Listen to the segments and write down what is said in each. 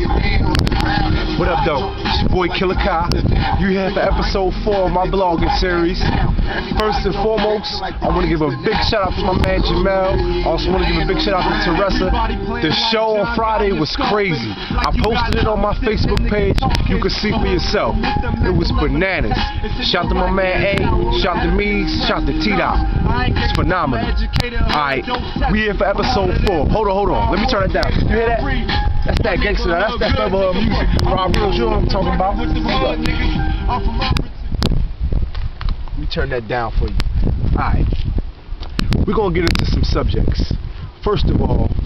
What up, though? It's your boy Killah. You here for episode 4 of my blogging series. First and foremost, I want to give a big shout out to my man Jamel. Also want to give a big shout out to Teresa. The show on Friday was crazy. I posted it on my Facebook page. You can see for yourself. It was bananas. Shout to my man A. Shout to me. Shout to T-Dot. It's phenomenal. Alright, we here for episode 4. Hold on. Let me turn it down. You hear that? That's that gangster. That's that federal music. Rob Real, you know what I'm talking about. Let me turn that down for you. Alright. We're gonna get into some subjects. First and foremost,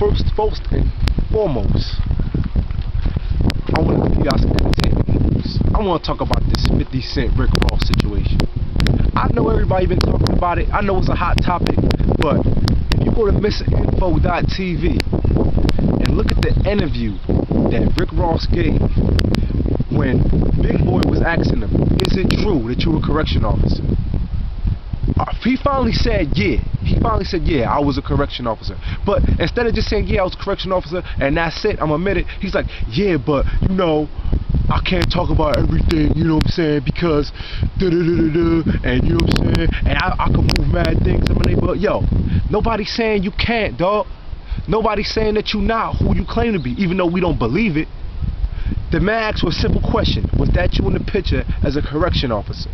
I want to give y'all some entertainment news. I want to talk about this 50 Cent Rick Ross situation. I know everybody been talking about it. I know it's a hot topic, but if you go to missinfo.tv and look at the interview that Rick Ross gave when Big Boy was asking him, is it true that you're a correction officer? He finally said, yeah. I was a correction officer. But instead of just saying, yeah, I was a correction officer, and that's it, I'm admitted, he's like, yeah, but, you know, I can't talk about everything, you know what I'm saying, because and you know what I'm saying, and I can move mad things in my neighborhood. Yo, nobody's saying you can't, dog. Nobody's saying that you're not who you claim to be, even though we don't believe it. The man asked for a simple question. Was that you in the picture as a correction officer?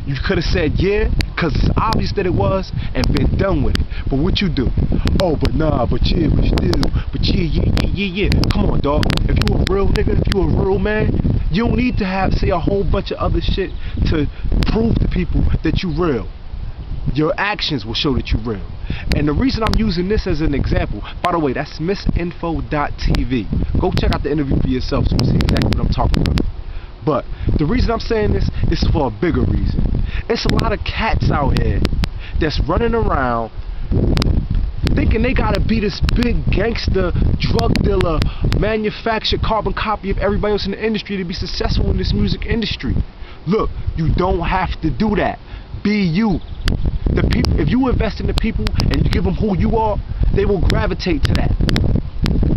You could have said yeah, because it's obvious that it was, and been done with it. But what you do? Oh, but nah, but yeah, but still, but yeah. Come on, dog. If you a real nigga, if you a real man, you don't need to say a whole bunch of other shit to prove to people that you real. Your actions will show that you're real. And the reason I'm using this as an example, by the way, that's missinfo.tv. Go check out the interview for yourself so you see exactly what I'm talking about. But the reason I'm saying this is for a bigger reason. It's a lot of cats out here that's running around thinking they gotta be this big gangster, drug dealer, manufactured carbon copy of everybody else in the industry to be successful in this music industry. Look, you don't have to do that. Be you. The people, if you invest in the people and you give them who you are, they will gravitate to that.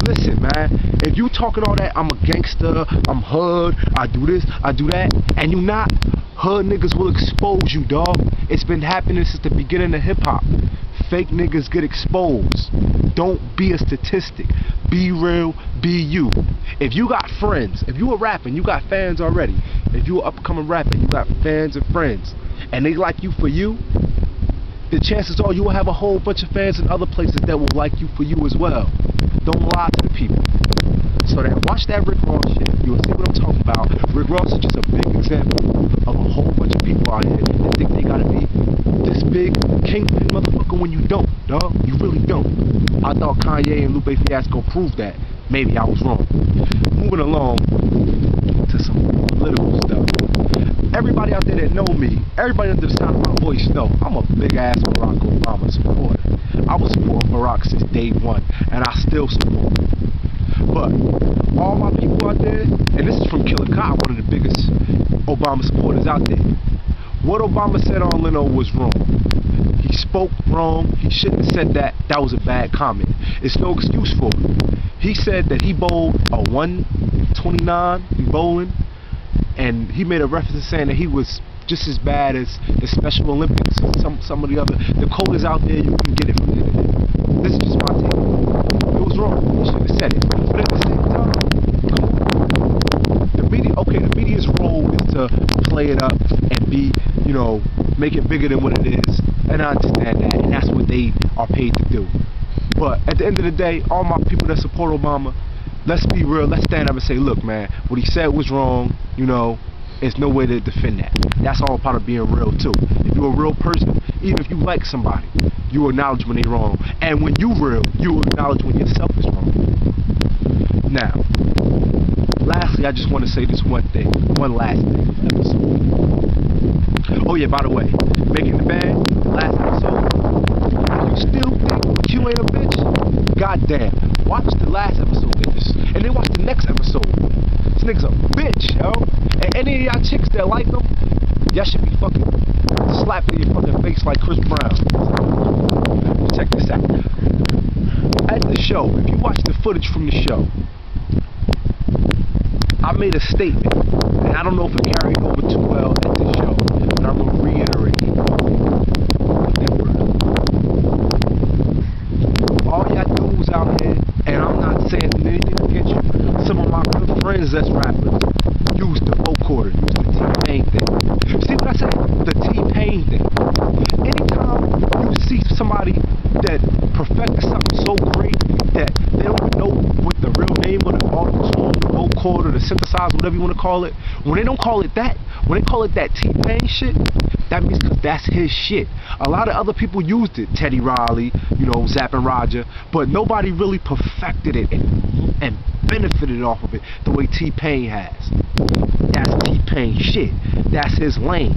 Listen, man, if you talking all that, I'm a gangster, I'm hood, I do this, I do that, and you not, hood niggas will expose you, dog. It's been happening since the beginning of hip-hop. Fake niggas get exposed. Don't be a statistic. Be real, be you. If you got friends, if you a rapper and you got fans already, if you an upcoming rapper and you got fans and friends, and they like you for you, the chances are you will have a whole bunch of fans in other places that will like you for you as well. Don't lie to the people. So that watch that Rick Ross shit. You will see what I'm talking about. Rick Ross is just a big example of a whole bunch of people out here that think they gotta be this big kingpin motherfucker when you don't, dog. You really don't. I thought Kanye and Lupe Fiasco proved that. Maybe I was wrong. Moving along to some political stuff. Everybody out there that know me, everybody under the sound of my voice know I'm a big ass Barack Obama supporter. I was supporting Barack since day one, and I still support him. But all my people out there, and this is from Killah, one of the biggest Obama supporters out there. What Obama said on Leno was wrong. He spoke wrong. He shouldn't have said that. That was a bad comment. It's no excuse for it. He said that he bowled a 129 in bowling, and he made a reference saying that he was just as bad as the Special Olympics. Some of the other, the code is out there. You can get it from the internet. This is just my take. It was wrong. He should have said it. But at the same time, the media. Okay, the media's role is to play it up and be, you know, make it bigger than what it is. And I understand that, and that's what they are paid to do. But at the end of the day, all my people that support Obama, let's be real. Let's stand up and say, look, man, what he said was wrong. You know, there's no way to defend that. That's all part of being real too. If you're a real person, even if you like somebody, you acknowledge when they're wrong. And when you real, you acknowledge when yourself is wrong. Now, lastly, I just want to say this one thing. One last thing. Oh yeah, by the way, Making the Band, last episode. You still think you ain't a bitch? Goddamn. Watch the last episode of this, and then watch the next episode. This nigga's a bitch, yo. And any of y'all chicks that like him, y'all should be fucking slapped in your fucking face like Chris Brown. Check this out. At the show, if you watch the footage from the show, I made a statement, and I don't know if it carried over too well at this show, but I'm going to reiterate it. All y'all dudes out here, and I'm not saying anything against you, some of my good friends that's rappers use the vocoder, use the T-Pain thing. See what I said? The T-Pain thing. Anytime you see somebody that perfected something so great that they don't know what the real name of the auto-tune, the vocoder, the synthesizer, whatever you want to call it, when they don't call it that, when they call it that T-Pain shit, that means because that's his shit. A lot of other people used it, Teddy Riley, you know, Zapp and Roger, but nobody really perfected it and benefited off of it the way T-Pain has. That's T-Pain shit. That's his lane.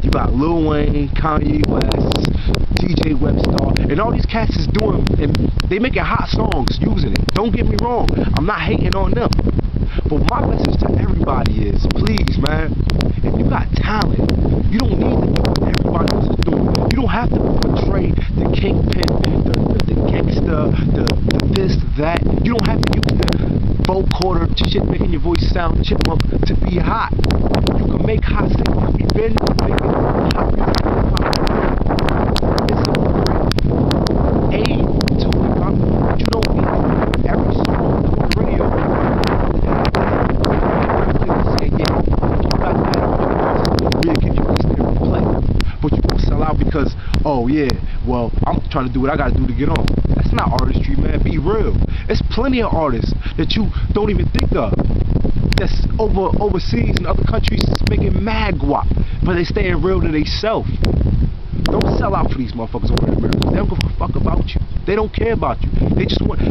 You got Lil Wayne, Kanye West, DJ Webstar, and all these cats is doing, and they making hot songs using it. Don't get me wrong, I'm not hating on them. But my message to everybody is, please, man, if you got talent, you don't need to do what everybody else is doing. You don't have to portray the kingpin, the gangster, the this, that. You don't have to use the vocoder shit making your voice sound chipmunk to be hot. You can make hot singles. We've been making hot music. It's a great aid to it, but you don't need every song on the radio. But you gonna sell out because, oh yeah, well, I'm trying to do what I gotta do to get on. That's not artistry, man. Be real. There's plenty of artists that you don't even think of that's overseas in other countries making mad guap, but they staying real to themselves. Don't sell out for these motherfuckers over in America. They don't give a fuck about you. They don't care about you.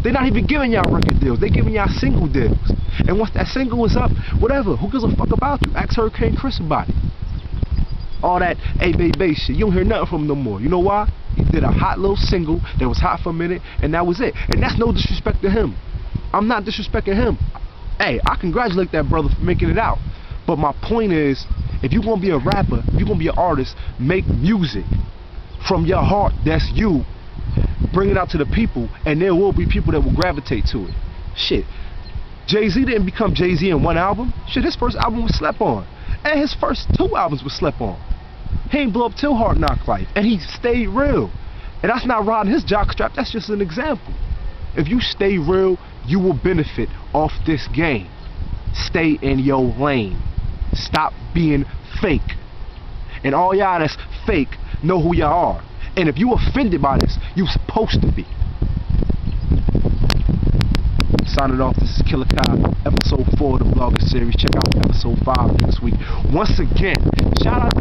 They're not even giving y'all record deals. They giving y'all single deals. And once that single is up, whatever, who gives a fuck about you? Ask Hurricane Chris about it. All that A-Bay shit, you don't hear nothing from him no more. You know why? He did a hot little single that was hot for a minute, and that was it. And that's no disrespect to him. I'm not disrespecting him. Hey, I congratulate that brother for making it out. But my point is, if you're going to be a rapper, if you're going to be an artist, make music from your heart. That's you. Bring it out to the people, and there will be people that will gravitate to it. Shit. Jay-Z didn't become Jay-Z in one album. Shit, his first album was slept on. And his first 2 albums were slept on. He ain't blow up till Hard Knock Life. And he stayed real. And that's not riding his jockstrap. That's just an example. If you stay real, you will benefit off this game. Stay in your lane. Stop being fake. And all y'all that's fake know who y'all are. And if you offended by this, you supposed to be. Signing off, this is Killah, episode 4 of the vlogging series. Check out episode 5 next week. Once again, shout out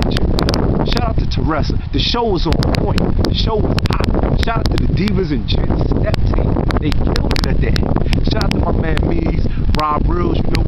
to Teresa. The show was on point. The show was hot. Shout out to the Divas and Gents Step Team. They killed it at the end. Shout out to my man Mees, Rob Reels, you know